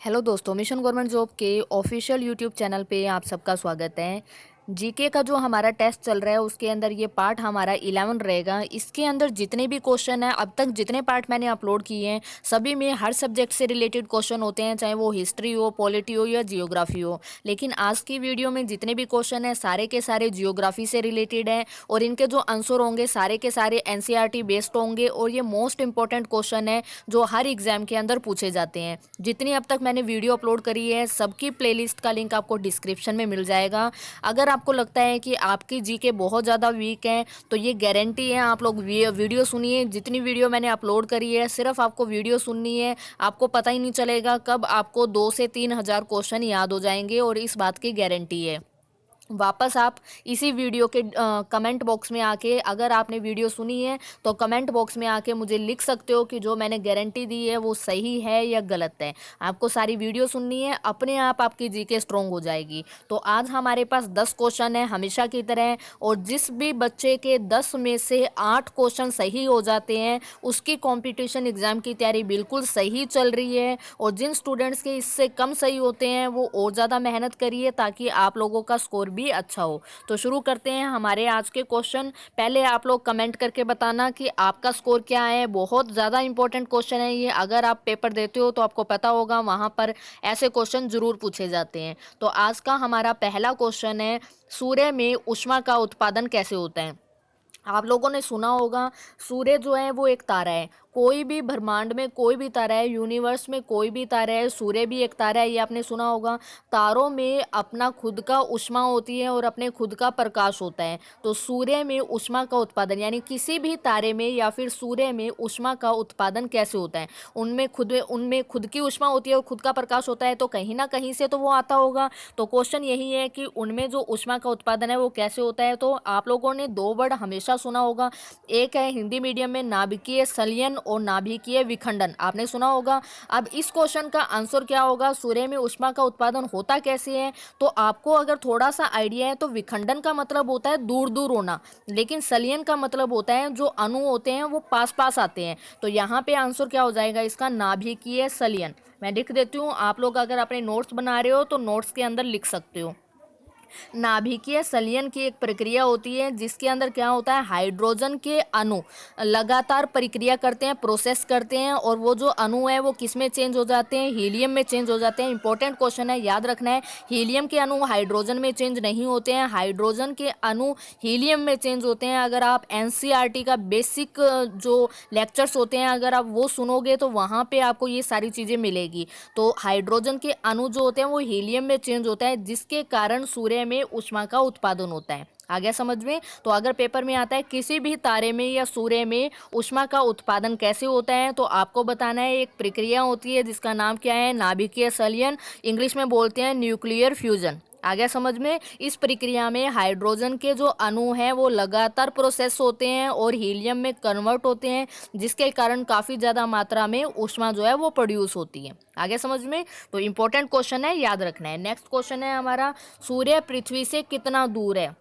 Hello दोस्तों, mission government job के official YouTube channel पे आप सबका स्वागत है। जीके का जो हमारा टेस्ट चल रहा है उसके अंदर ये पार्ट हमारा 11 रहेगा। इसके अंदर जितने भी क्वेश्चन हैं, अब तक जितने पार्ट मैंने अपलोड किए हैं सभी में हर सब्जेक्ट से रिलेटेड क्वेश्चन होते हैं, चाहे वो हिस्ट्री हो, पॉलिटी हो या जियोग्राफी हो। लेकिन आज की वीडियो में जितने भी क्वेश्चन हैं सारे के सारे जियोग्राफी से रिलेटेड हैं और इनके जो आंसर होंगे सारे के सारे एनसीईआरटी बेस्ड होंगे और ये मोस्ट इंपॉर्टेंट क्वेश्चन है जो हर एग्जाम के अंदर पूछे जाते हैं। जितनी अब तक मैंने वीडियो अपलोड करी है सबकी प्लेलिस्ट का लिंक आपको डिस्क्रिप्शन में मिल जाएगा। अगर आपको लगता है कि आपकी जीके बहुत ज़्यादा वीक है तो ये गारंटी है, आप लोग वीडियो सुनिए। जितनी वीडियो मैंने अपलोड करी है सिर्फ आपको वीडियो सुननी है, आपको पता ही नहीं चलेगा कब आपको 2 से 3 हज़ार क्वेश्चन याद हो जाएंगे और इस बात की गारंटी है। वापस आप इसी वीडियो के कमेंट बॉक्स में आके, अगर आपने वीडियो सुनी है तो कमेंट बॉक्स में आके मुझे लिख सकते हो कि जो मैंने गारंटी दी है वो सही है या गलत है। आपको सारी वीडियो सुननी है, अपने आप आपकी जीके स्ट्रॉन्ग हो जाएगी। तो आज हमारे पास 10 क्वेश्चन है हमेशा की तरह, और जिस भी बच्चे के 10 में से 8 क्वेश्चन सही हो जाते हैं उसकी कंपटीशन एग्जाम की तैयारी बिल्कुल सही चल रही है। और जिन स्टूडेंट्स के इससे कम सही होते हैं वो और ज़्यादा मेहनत करिए ताकि आप लोगों का स्कोर भी अच्छा हो। तो शुरू करते हैं हमारे आज के क्वेश्चन। पहले आप लोग कमेंट करके बताना कि आपका स्कोर क्या है। बहुत ज़्यादा इंपॉर्टेंट क्वेश्चन है ये, अगर आप पेपर देते हो तो आपको पता होगा वहाँ पर ऐसे क्वेश्चन जरूर पूछे जाते हैं। तो आज का हमारा पहला क्वेश्चन है, सूर्य में ऊष्मा का उत्पादन कैसे होता है। आप लोगों ने सुना होगा सूर्य जो है वो एक तारा है। कोई भी ब्रह्मांड में कोई भी तारा है, यूनिवर्स में कोई भी तारा है, सूर्य भी एक तारा है, ये आपने सुना होगा। तारों में अपना खुद का ऊष्मा होती है और अपने खुद का प्रकाश होता है। तो सूर्य में ऊष्मा का उत्पादन यानी किसी भी तारे में या फिर सूर्य में ऊष्मा का उत्पादन कैसे होता है। उनमें खुद की ऊष्मा होती है और खुद का प्रकाश होता है, तो कहीं ना कहीं से तो वो आता होगा। तो क्वेश्चन यही है कि उनमें जो ऊष्मा का उत्पादन है वो कैसे होता है। तो आप लोगों ने दो वर्ड हमेशा सुना होगा, एक है हिंदी मीडियम में नाभिकीय संलयन और नाभिकीय विखंडन, आपने सुना होगा। अब इस क्वेश्चन का आंसर क्या होगा, सूर्य में ऊष्मा का उत्पादन होता कैसे है। तो आपको अगर थोड़ा सा आइडिया है तो विखंडन का मतलब होता है दूर दूर होना, लेकिन संलयन का मतलब होता है जो अणु होते हैं वो पास पास आते हैं। तो यहाँ पे आंसर क्या हो जाएगा इसका, नाभिकीय संलयन। मैं लिख देती हूँ, आप लोग अगर अपने नोट्स बना रहे हो तो नोट्स के अंदर लिख सकते हो। नाभिकीय संलयन की एक प्रक्रिया होती है जिसके अंदर क्या होता है, हाइड्रोजन के अणु लगातार प्रक्रिया करते हैं, प्रोसेस करते हैं, और वो जो अणु है वो किस में चेंज हो जाते हैं, हीलियम में चेंज हो जाते हैं। इंपॉर्टेंट क्वेश्चन है, याद रखना है। हीलियम के अणु हाइड्रोजन में चेंज नहीं होते हैं, हाइड्रोजन के अणु हीलियम में चेंज होते हैं। अगर आप एनसीईआरटी का बेसिक जो लेक्चर्स होते हैं अगर आप वो सुनोगे तो वहाँ पे आपको ये सारी चीज़ें मिलेगी। तो हाइड्रोजन के अणु जो होते हैं वो हीलियम में चेंज होता है जिसके कारण सूर्य में ऊष्मा का उत्पादन होता है। आ गया समझ में। तो अगर पेपर में आता है किसी भी तारे में या सूर्य में ऊष्मा का उत्पादन कैसे होता है, तो आपको बताना है एक प्रक्रिया होती है जिसका नाम क्या है, नाभिकीय संलयन, इंग्लिश में बोलते हैं न्यूक्लियर फ्यूजन। आ गया समझ में। इस प्रक्रिया में हाइड्रोजन के जो अणु हैं वो लगातार प्रोसेस होते हैं और हीलियम में कन्वर्ट होते हैं जिसके कारण काफ़ी ज़्यादा मात्रा में ऊष्मा जो है वो प्रोड्यूस होती है। आगे समझ में। तो इंपॉर्टेंट क्वेश्चन है, याद रखना है। नेक्स्ट क्वेश्चन है हमारा, सूर्य पृथ्वी से कितना दूर है।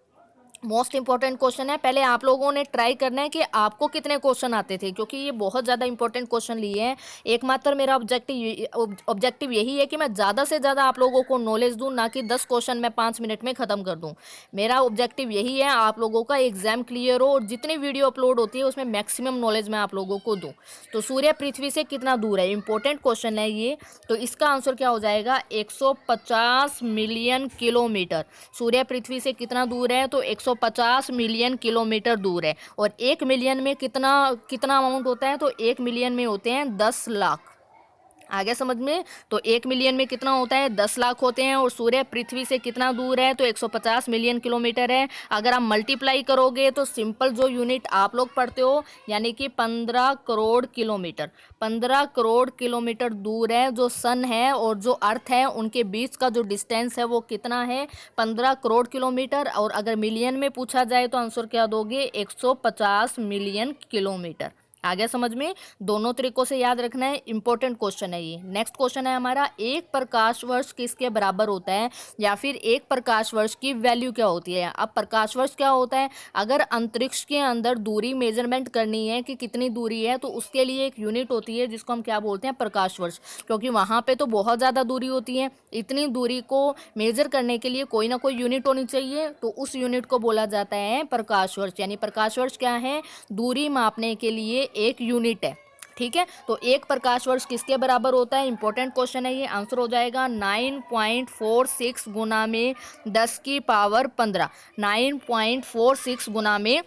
मोस्ट इंपॉर्टेंट क्वेश्चन है। पहले आप लोगों ने ट्राई करना है कि आपको कितने क्वेश्चन आते थे, क्योंकि ये बहुत ज़्यादा इंपॉर्टेंट क्वेश्चन लिए हैं। एकमात्र मेरा ऑब्जेक्टिव यही है कि मैं ज़्यादा से ज़्यादा आप लोगों को नॉलेज दूं, ना कि 10 क्वेश्चन मैं 5 मिनट में ख़त्म कर दूं। मेरा ऑब्जेक्टिव यही है आप लोगों का एग्जाम क्लियर हो और जितनी वीडियो अपलोड होती है उसमें मैक्सिमम नॉलेज मैं आप लोगों को दूँ। तो सूर्य पृथ्वी से कितना दूर है, इंपॉर्टेंट क्वेश्चन है ये। तो इसका आंसर क्या हो जाएगा, 150 मिलियन किलोमीटर। सूर्य पृथ्वी से कितना दूर है, तो 150 मिलियन किलोमीटर दूर है। और 1 मिलियन में कितना कितना अमाउंट होता है, तो 1 मिलियन में होते हैं 10 लाख। आगे समझ में। तो 1 मिलियन में कितना होता है, 10 लाख होते हैं। और सूर्य पृथ्वी से कितना दूर है, तो 150 मिलियन किलोमीटर है। अगर आप मल्टीप्लाई करोगे तो सिंपल जो यूनिट आप लोग पढ़ते हो यानी कि 15 करोड़ किलोमीटर। 15 करोड़ किलोमीटर दूर है जो सन है और जो अर्थ है उनके बीच का जो डिस्टेंस है वो कितना है, 15 करोड़ किलोमीटर। और अगर मिलियन में पूछा जाए तो आंसर क्या दोगे, 150 मिलियन किलोमीटर। आ गया समझ में? दोनों तरीकों से याद रखना है, इंपॉर्टेंट क्वेश्चन है ये। नेक्स्ट क्वेश्चन है हमारा, एक प्रकाश वर्ष किसके बराबर होता है, या फिर एक प्रकाश वर्ष की वैल्यू क्या होती है। अब प्रकाश वर्ष क्या होता है, अगर अंतरिक्ष के अंदर दूरी मेजरमेंट करनी है कि कितनी दूरी है, तो उसके लिए एक यूनिट होती है जिसको हम क्या बोलते हैं, प्रकाश वर्ष। क्योंकि वहाँ पे तो बहुत ज़्यादा दूरी होती है, इतनी दूरी को मेजर करने के लिए कोई ना कोई यूनिट होनी चाहिए, तो उस यूनिट को बोला जाता है प्रकाश वर्ष। यानी प्रकाश वर्ष क्या है, दूरी मापने के लिए एक यूनिट है। ठीक है, तो एक प्रकाश वर्ष किसके बराबर होता है, इंपॉर्टेंट क्वेश्चन है ये। आंसर हो जाएगा 9.46 गुना में 10 की पावर 15। 9.46 गुना में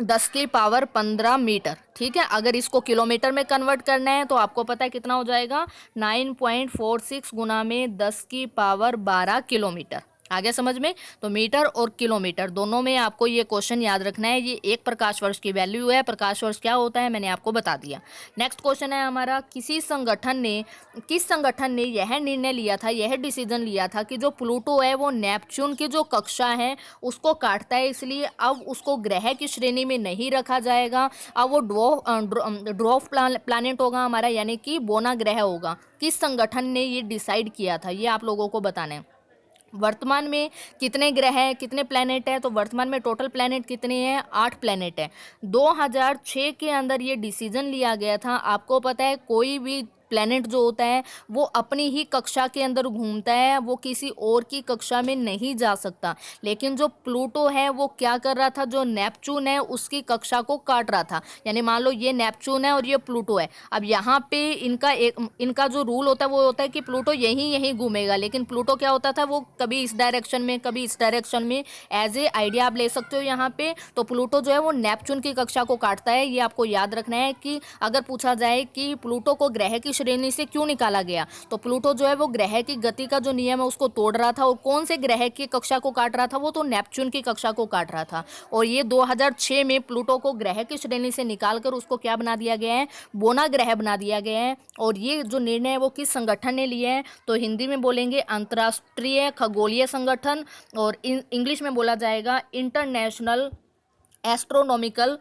10 की पावर 15 मीटर। ठीक है, अगर इसको किलोमीटर में कन्वर्ट करना है तो आपको पता है कितना हो जाएगा, 9.46 गुना में 10 की पावर 12 किलोमीटर। आ गया समझ में? तो मीटर और किलोमीटर दोनों में आपको ये क्वेश्चन याद रखना है। ये एक प्रकाश वर्ष की वैल्यू है। प्रकाश वर्ष क्या होता है मैंने आपको बता दिया। नेक्स्ट क्वेश्चन है हमारा, किस संगठन ने यह निर्णय लिया था, यह डिसीजन लिया था कि जो प्लूटो है वो नेपच्यून की जो कक्षा है उसको काटता है, इसलिए अब उसको ग्रह की श्रेणी में नहीं रखा जाएगा। अब वो ड्वार्फ प्लैनेट होगा हमारा, यानी कि बोना ग्रह होगा। किस संगठन ने ये डिसाइड किया था, ये आप लोगों को बताना है। वर्तमान में कितने ग्रह हैं, कितने प्लैनेट हैं, तो वर्तमान में टोटल प्लैनेट कितने हैं, 8 प्लैनेट हैं। 2006 के अंदर ये डिसीजन लिया गया था। आपको पता है कोई भी प्लैनेट जो होता है वो अपनी ही कक्षा के अंदर घूमता है, वो किसी और की कक्षा में नहीं जा सकता। लेकिन जो प्लूटो है वो क्या कर रहा था, जो नेपच्यून है उसकी कक्षा को काट रहा था। यानी मान लो ये नेपच्यून है और ये प्लूटो है। अब यहाँ पे इनका जो रूल होता है वो होता है कि प्लूटो यहीं घूमेगा, लेकिन प्लूटो क्या होता था, वो कभी इस डायरेक्शन में कभी इस डायरेक्शन में। एज ए आइडिया आप ले सकते हो यहाँ पे। तो प्लूटो जो है वो नेपच्यून की कक्षा को काटता है। ये आपको याद रखना है कि अगर पूछा जाए कि प्लूटो को ग्रह की श्रेणी से क्यों निकाला गया, तो प्लूटो जो है वो ग्रह की गति का जो नियम है उसको तोड़ रहा था। और कौन से ग्रह की कक्षा को काट रहा था, वो तो नेपच्यून की कक्षा को काट रहा था। और ये 2006 में प्लूटो को ग्रह की श्रेणी से निकालकर उसको क्या बना दिया गया है, बोना ग्रह बना दिया गया है। और ये जो निर्णय है वो किस संगठन ने लिया है, तो हिंदी में बोलेंगे अंतर्राष्ट्रीय खगोलीय संगठन, और इंग्लिश में बोला जाएगा एस्ट्रोनॉमिकल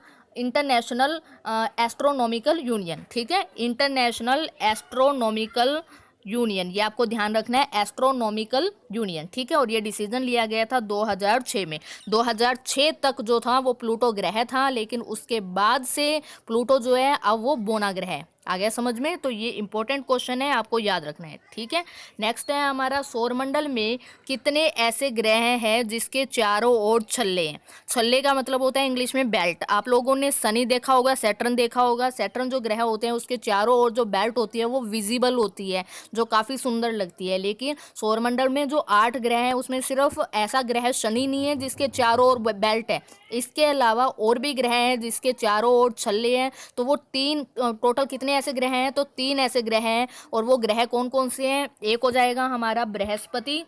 एस्ट्रोनॉमिकल यूनियन। ठीक है, इंटरनेशनल एस्ट्रोनॉमिकल यूनियन, ये आपको ध्यान रखना है, एस्ट्रोनॉमिकल यूनियन। ठीक है, और ये डिसीजन लिया गया था 2006 में। 2006 तक जो था वो प्लूटो ग्रह था, लेकिन उसके बाद से प्लूटो जो है अब वो बोना ग्रह है। आ गया समझ में? तो ये इंपॉर्टेंट क्वेश्चन है, आपको याद रखना है। ठीक है, नेक्स्ट है हमारा, सौरमंडल में कितने ऐसे ग्रह हैं जिसके चारों ओर छल्ले हैं। छल्ले का मतलब होता है इंग्लिश में बेल्ट। आप लोगों ने शनि देखा होगा, सैटर्न देखा होगा। सैटर्न जो ग्रह होते हैं उसके चारों ओर जो बेल्ट होती है वो विजिबल होती है, जो काफ़ी सुंदर लगती है। लेकिन सौरमंडल में जो 8 ग्रह हैं उसमें सिर्फ ऐसा ग्रह शनि नहीं है जिसके चारों ओर बेल्ट है। इसके अलावा और भी ग्रह हैं जिसके चारों ओर छल्ले हैं। तो वो टोटल कितने ऐसे ग्रह हैं, तो 3 ऐसे ग्रह हैं। और वो ग्रह कौन कौन से हैं, एक हो जाएगा हमारा बृहस्पति,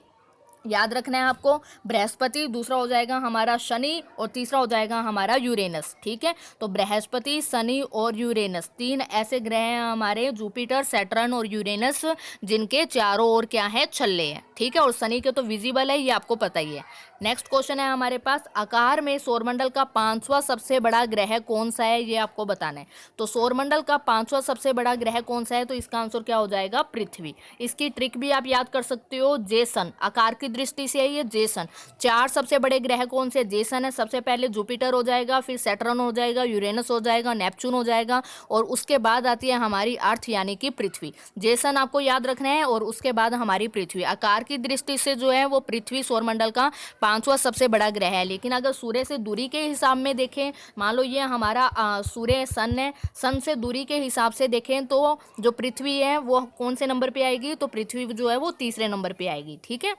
याद रखना है आपको, बृहस्पति। दूसरा हो जाएगा हमारा शनि, और तीसरा हो जाएगा हमारा यूरेनस। ठीक है, तो बृहस्पति, शनि और यूरेनस 3 ऐसे ग्रह हैं हमारे, जुपिटर, सैटर्न और यूरेनस, जिनके चारों ओर क्या है, छल्ले हैं। ठीक है, और शनि के तो विजिबल है, ये आपको पता ही है। नेक्स्ट क्वेश्चन है हमारे पास, आकार में सौरमंडल का 5वां सबसे बड़ा ग्रह कौन सा है, ये आपको बताना है। तो सौरमंडल का 5वां सबसे बड़ा ग्रह कौन सा है, तो इसका आंसर क्या हो जाएगा, पृथ्वी। इसकी ट्रिक भी आप याद कर सकते हो, जेसन। आकार की दृष्टि से है ये जेसन। 4 सबसे बड़े ग्रह कौन से, जेसन है। सबसे पहले जुपिटर हो जाएगा, फिर सैटर्न हो जाएगा, यूरेनस हो जाएगा, नेपच्यून हो जाएगा, और उसके बाद आती है हमारी अर्थ यानी कि पृथ्वी। जेसन आपको याद रखना है, और उसके बाद हमारी पृथ्वी। आकार की दृष्टि से जो है वो पृथ्वी सौरमंडल का 5वां सबसे बड़ा ग्रह है। लेकिन अगर सूर्य से दूरी के हिसाब में देखें, मान लो ये हमारा सूर्य सन है, सन से दूरी के हिसाब से देखें तो जो पृथ्वी है वो कौन से नंबर पे आएगी, तो पृथ्वी जो है वो तीसरे नंबर पे आएगी। ठीक है,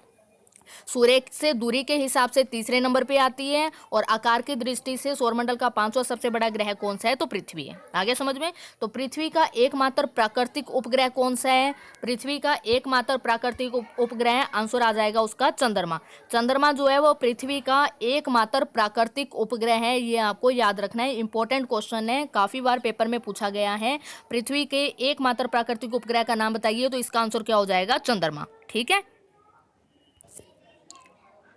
सूर्य से दूरी के हिसाब से तीसरे नंबर पे आती है, और आकार की दृष्टि से सौरमंडल का 5वां सबसे बड़ा ग्रह कौन सा है, तो पृथ्वी है। आगे समझ में? तो पृथ्वी का एकमात्र प्राकृतिक उपग्रह कौन सा है, पृथ्वी का एकमात्र प्राकृतिक उपग्रह, आंसर आ जाएगा उसका चंद्रमा। चंद्रमा जो है वो पृथ्वी का एकमात्र प्राकृतिक उपग्रह है, ये आपको याद रखना है। इंपॉर्टेंट क्वेश्चन है, काफी बार पेपर में पूछा गया है। पृथ्वी के एकमात्र प्राकृतिक उपग्रह का नाम बताइए, तो इसका आंसर क्या हो जाएगा, चंद्रमा। ठीक है,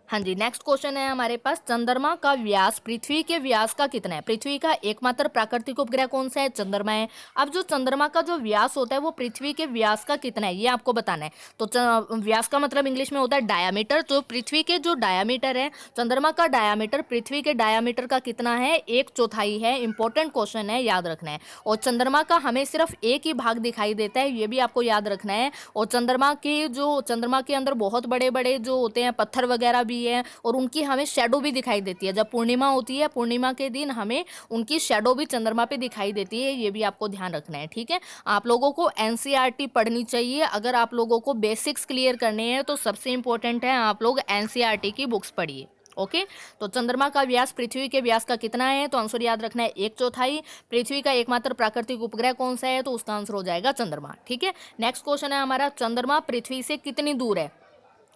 हाँ जी, नेक्स्ट क्वेश्चन है हमारे पास, चंद्रमा का व्यास पृथ्वी के व्यास का कितना है? पृथ्वी का एकमात्र प्राकृतिक उपग्रह कौन सा है? चंद्रमा है। अब जो चंद्रमा का जो व्यास होता है वो पृथ्वी के व्यास का कितना है, ये आपको बताना है। तो व्यास का मतलब इंग्लिश में होता है डायामीटर। तो पृथ्वी के जो डायामीटर है, चंद्रमा का डायामीटर पृथ्वी के डायामीटर का कितना है? 1/4 है। इंपॉर्टेंट क्वेश्चन है, याद रखना है। और चंद्रमा का हमें सिर्फ एक ही भाग दिखाई देता है, ये भी आपको याद रखना है। और चंद्रमा के अंदर बहुत बड़े बड़े जो होते हैं पत्थर वगैरह भी है, और उनकी हमें शेडो भी दिखाई देती है। जब पूर्णिमा होती है, पूर्णिमा के दिन हमें उनकी शेडो भी चंद्रमा पे दिखाई देती है, ये भी आपको ध्यान रखना है। ठीक है, आप लोगों को एनसीईआरटी पढ़नी चाहिए। अगर आप लोगों को बेसिक्स क्लियर करने हैं तो सबसे इंपॉर्टेंट है आप लोग एनसीईआरटी की बुक्स पढ़िए। ओके, तो चंद्रमा का व्यास पृथ्वी के व्यास का कितना है? तो आंसर याद रखना है 1/4। पृथ्वी का एकमात्र प्राकृतिक उपग्रह कौन सा है? तो उसका आंसर हो जाएगा चंद्रमा। ठीक है, नेक्स्ट क्वेश्चन है हमारा, चंद्रमा पृथ्वी से कितनी दूर है?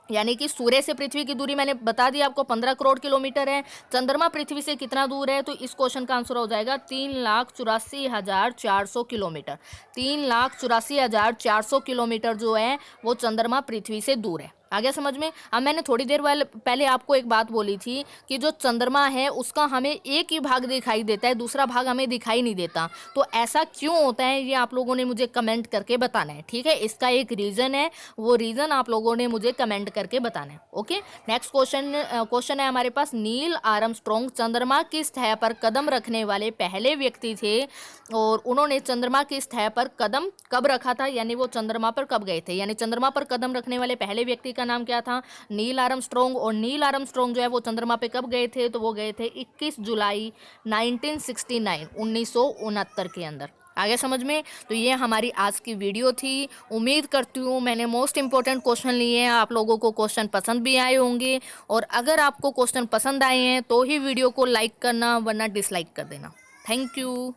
यानी कि सूर्य से पृथ्वी की दूरी मैंने बता दी आपको, 15 करोड़ किलोमीटर है। चंद्रमा पृथ्वी से कितना दूर है? तो इस क्वेश्चन का आंसर हो जाएगा 3,84,400 किलोमीटर। 3,84,400 किलोमीटर जो है वो चंद्रमा पृथ्वी से दूर है। आ गया समझ में? अब मैंने थोड़ी देर पहले आपको एक बात बोली थी कि जो चंद्रमा है उसका हमें एक ही भाग दिखाई देता है, दूसरा भाग हमें दिखाई नहीं देता। तो ऐसा क्यों होता है ये आप लोगों ने मुझे कमेंट करके बताना है। ठीक है, इसका एक रीज़न है, वो रीज़न आप लोगों ने मुझे कमेंट करके बताना है। ओके, नेक्स्ट क्वेश्चन है हमारे पास, नील आर्मस्ट्रॉन्ग चंद्रमा की सतह पर कदम रखने वाले पहले व्यक्ति थे, और उन्होंने चंद्रमा की सतह पर कदम कब रखा था? यानी वो चंद्रमा पर कब गए थे? यानी चंद्रमा पर कदम रखने वाले पहले व्यक्ति का नाम क्या था? Neil Armstrong. और नील आर्मस्ट्रॉन्ग जो है वो चंद्रमा पे कब गए थे? तो वो गए थे 21 जुलाई 1969 के अंदर। आगे समझ में? तो ये हमारी आज की वीडियो थी। उम्मीद करती हूँ मैंने मोस्ट इंपॉर्टेंट क्वेश्चन लिए हैं, आप लोगों को क्वेश्चन पसंद भी आए होंगे। और अगर आपको क्वेश्चन पसंद आए हैं तो ही वीडियो को लाइक करना, वरना डिसलाइक कर देना। Thank you.